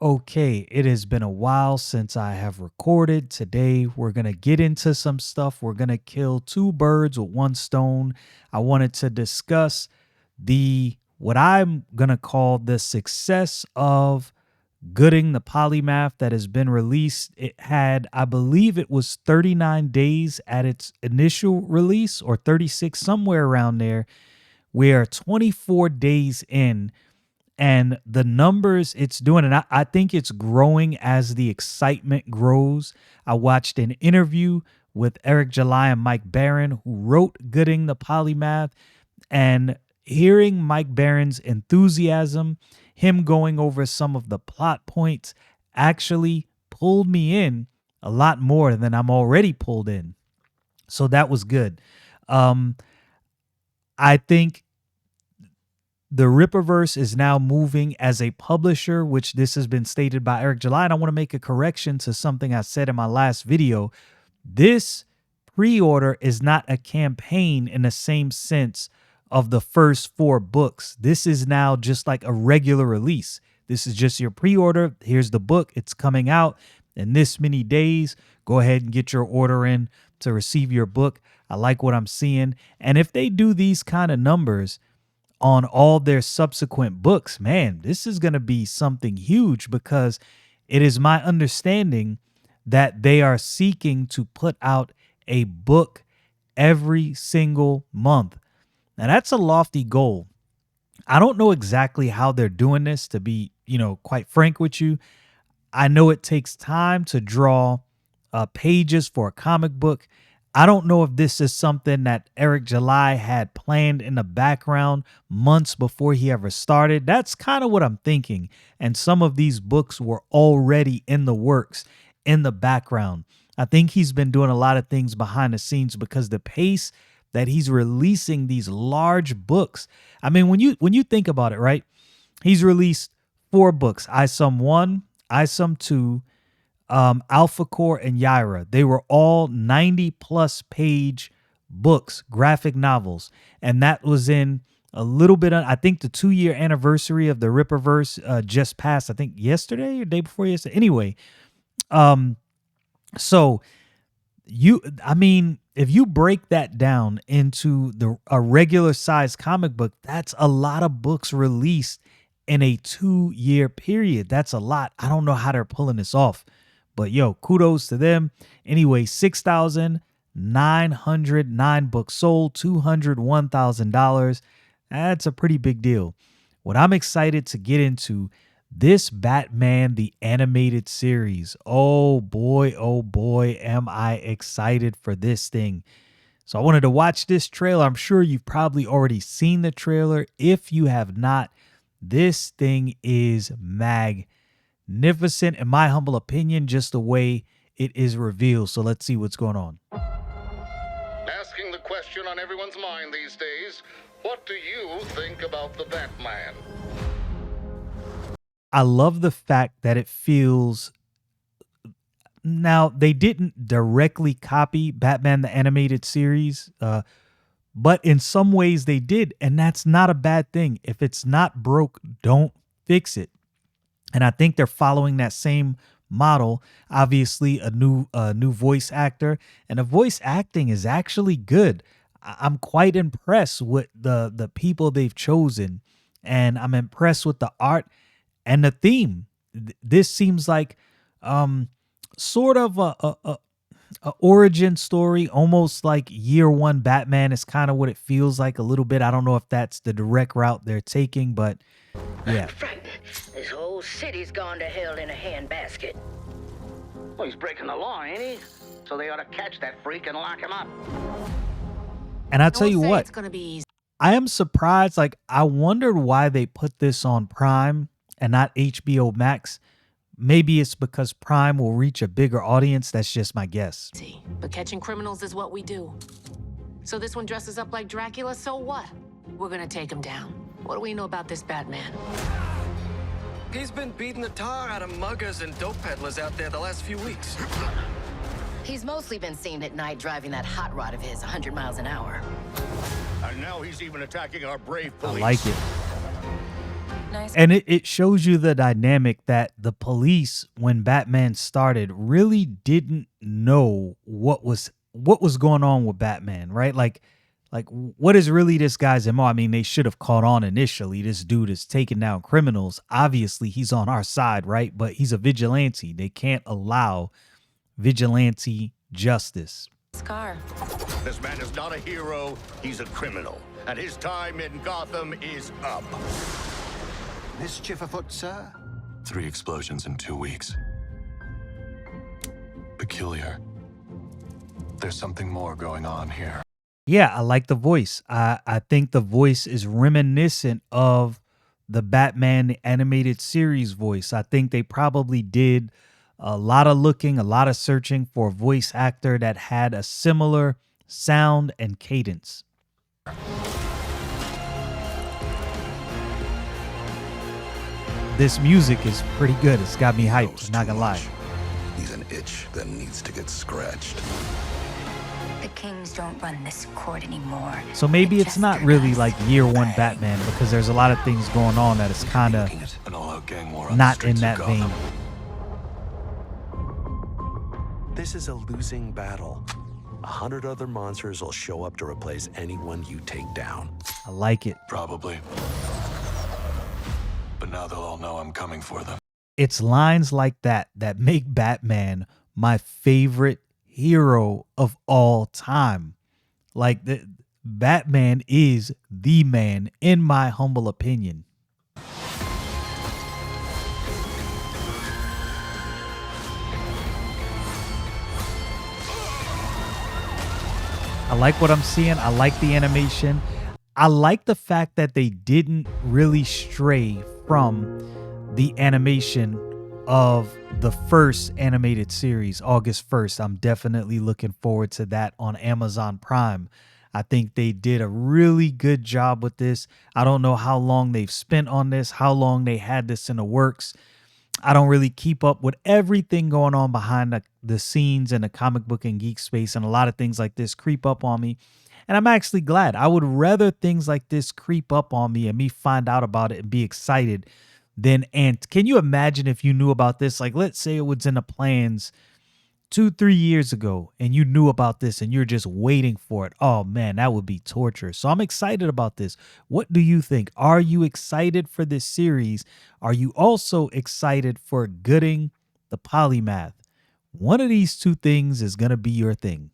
Okay, it has been a while since I have recorded. Today, we're going to get into some stuff. We're going to kill two birds with one stone. I wanted to discuss what I'm going to call the success of Goodyng the Polymath that has been released. It had, I believe it was 39 days at its initial release, or 36, somewhere around there. We are 24 days in, and the numbers it's doing, and I think it's growing as the excitement grows. I watched an interview with Eric July and Mike Barron, who wrote Goodyng the Polymath, and hearing Mike Barron's enthusiasm, him going over some of the plot points, actually pulled me in a lot more than I'm already pulled in. So that was good. Um, I think the Rippaverse is now moving as a publisher, which this has been stated by Eric July. And I want to make a correction to something I said in my last video. This pre-order is not a campaign in the same sense of the first 4 books. This is now just like a regular release. This is just your pre-order. Here's the book. It's coming out in this many days. Go ahead and get your order in to receive your book. I like what I'm seeing. And if they do these kind of numbers on all their subsequent books, man, this is going to be something huge, because it is my understanding that they are seeking to put out a book every single month. Now, that's a lofty goal. I don't know exactly how they're doing this, to be, quite frank with you. I know it takes time to draw pages for a comic book. I don't know if this is something that Eric July had planned in the background months before he ever started. That's kind of what I'm thinking. And some of these books were already in the works, in the background. I think he's been doing a lot of things behind the scenes, because the pace that he's releasing these large books. I mean, when you think about it, right? He's released 4 books: ISOM 1, ISOM 2, Alpha Core, and Yaira. They were all 90 plus page books, graphic novels. And that was in a little bit of, I think the 2-year anniversary of the Rippaverse just passed, I think yesterday or day before yesterday. Anyway, so if you break that down into a regular size comic book, that's a lot of books released in a 2-year period. That's a lot. I don't know how they're pulling this off. But yo, kudos to them. Anyway, 6,909 books sold, $201,000. That's a pretty big deal. What I'm excited to get into, this Batman, the animated series. Oh boy, am I excited for this thing. So I wanted to watch this trailer. I'm sure you've probably already seen the trailer. If you have not, this thing is magnificent, in my humble opinion, just the way it is revealed. So let's see what's going on. Asking the question on everyone's mind these days, what do you think about the Batman? I love the fact that it feels, now they didn't directly copy Batman the animated series, but in some ways they did, and that's not a bad thing. If it's not broke, don't fix it. And I think they're following that same model. Obviously, a new voice actor, and the voice acting is actually good. I'm quite impressed with the people they've chosen, and I'm impressed with the art and the theme. This seems like sort of a origin story, almost like year 1 Batman is kind of what it feels like a little bit. I don't know if that's the direct route they're taking, but yeah. This whole city's gone to hell in a handbasket. Well, he's breaking the law, ain't he? So they ought to catch that freak and lock him up. And I tell you what, it's gonna be easy. I am surprised. Like, I wondered why they put this on Prime and not HBO Max. Maybe it's because Prime will reach a bigger audience. That's just my guess. But catching criminals is what we do. So this one dresses up like Dracula, so what? We're gonna take him down. What do we know about this Batman? He's been beating the tar out of muggers and dope peddlers out there the last few weeks. He's mostly been seen at night driving that hot rod of his 100 miles an hour. And now he's even attacking our brave police. I like it. Nice And it shows you the dynamic that the police, when Batman started, really didn't know what was going on with Batman, right? Like what is really this guy's MO? I mean, they should have caught on initially. This dude is taking down criminals. Obviously, he's on our side, right? But he's a vigilante. They can't allow vigilante justice. Scar. This man is not a hero, he's a criminal. And his time in Gotham is up. Mischief afoot, sir? 3 explosions in 2 weeks. Peculiar. There's something more going on here. Yeah, I like the voice. I think the voice is reminiscent of the Batman animated series voice. I think they probably did a lot of looking, a lot of searching for a voice actor that had a similar sound and cadence. This music is pretty good. It's got me hyped, not gonna lie. He's an itch that needs to get scratched. The Kings don't run this court anymore. So maybe it's not really like year one Batman, because there's a lot of things going on that is kind of An all-out gang war on the not in streets of that vein. Gotham. This is a losing battle. 100 other monsters will show up to replace anyone you take down. I like it. Probably. But now they'll all know I'm coming for them. It's lines like that that make Batman my favorite hero of all time. Like, Batman is the man, in my humble opinion. I like what I'm seeing. I like the animation. I like the fact that they didn't really stray from the animation of the first animated series, August 1st. I'm definitely looking forward to that on Amazon Prime. I think they did a really good job with this. I don't know how long they've spent on this, how long they had this in the works. I don't really keep up with everything going on behind the scenes in the comic book and geek space, and a lot of things like this creep up on me. And I'm actually glad. I would rather things like this creep up on me and me find out about it and be excited than, and can you imagine if you knew about this? Like, let's say it was in the plans 2-3 years ago and you knew about this and you're just waiting for it. Oh man, that would be torture. So I'm excited about this. What do you think? Are you excited for this series? Are you also excited for Goodyng The Polymath? One of these two things is going to be your thing.